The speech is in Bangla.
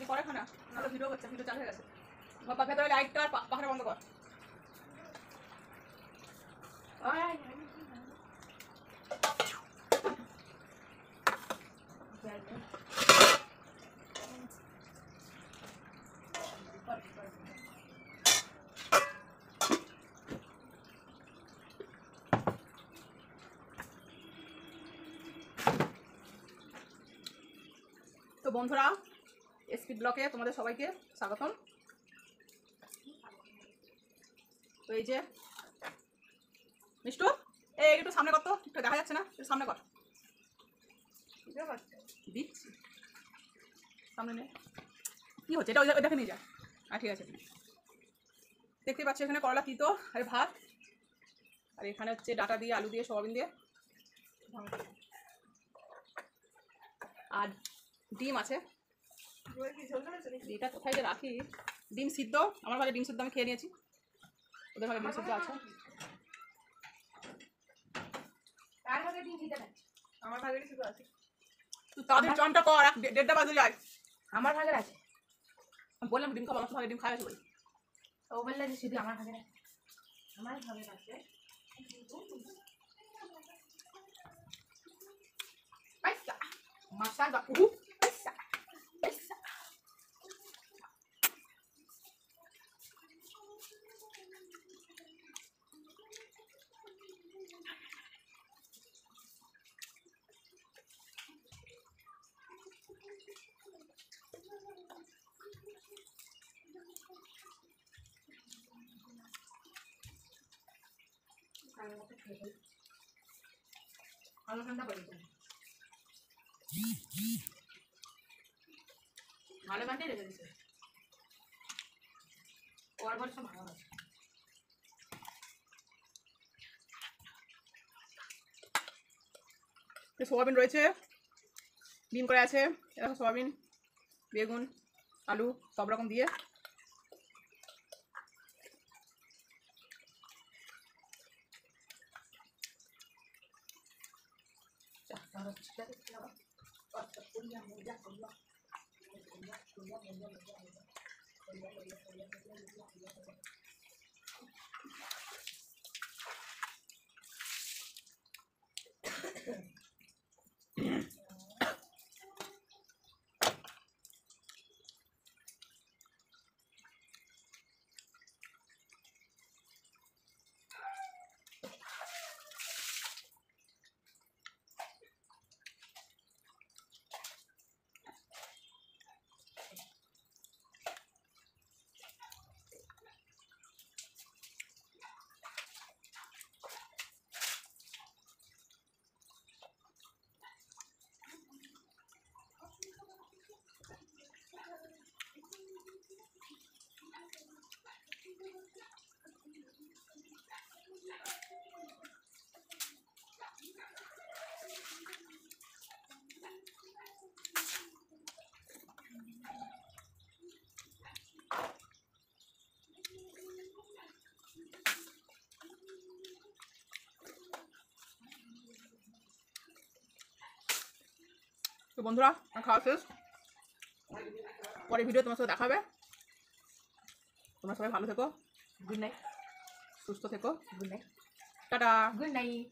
করে খানা না ভিডিও করছে ভিডিও চালু হয়ে গেছে ভেতরে লাইটটা আর পাখাটা বন্ধ কর তো বন্ধুরা এসপি ব্লকে তোমাদের সবাইকে স্বাগতম। তো এই যে মিষ্টু এই একটু সামনে কর তো, একটু দেখা যাচ্ছে না, একটু সামনে কর দিচ্ছি সামনে নে কি হচ্ছে এটা ওই দেখে নিয়ে যা। ঠিক আছে দেখতে পাচ্ছি এখানে করলা তিতো আর ভাত আর এখানে হচ্ছে ডাটা দিয়ে আলু দিয়ে সয়াবিন দিয়ে আর ডিম আছে। এটা কোথায় যে রাখি ডিম সিদ্ধ, আমার ভাগে ডিম সিদ্ধ আমি খেয়ে নিয়েছি, ওদের ভাগে ডিম সিদ্ধ আছে। আমার ভাগে সিদ্ধ আছে, তুই তাদের চানটা কর, 1:30 বাজে যায়। আমার ভাগের আছে, বললাম ডিম খাবো, আমার ভাগে ডিম খাই আছে বলি। ও বললে যে শুধু আমার ভাগের আছে, আমার ভাগের আছে। পয়সা মাসাল বাপু পয়সা পয়সা। আলু ঠান্ডা করে দিন, ভালো বানিয়ে রেখে দিচ্ছে ওর বড় সব ভালো আছে। সোয়াবিন রয়েছে, ডিম করে আছে, এরকম সোয়াবিন বেগুন আলু সব রকম দিয়ে তো বন্ধুরা খাওয়া শেষ, পরে ভিডিও তোমার সাথে দেখাবে। তোমরা সবাই ভালো থেকো, গুড নাইট, সুস্থ থেকো, good night, tata, good night.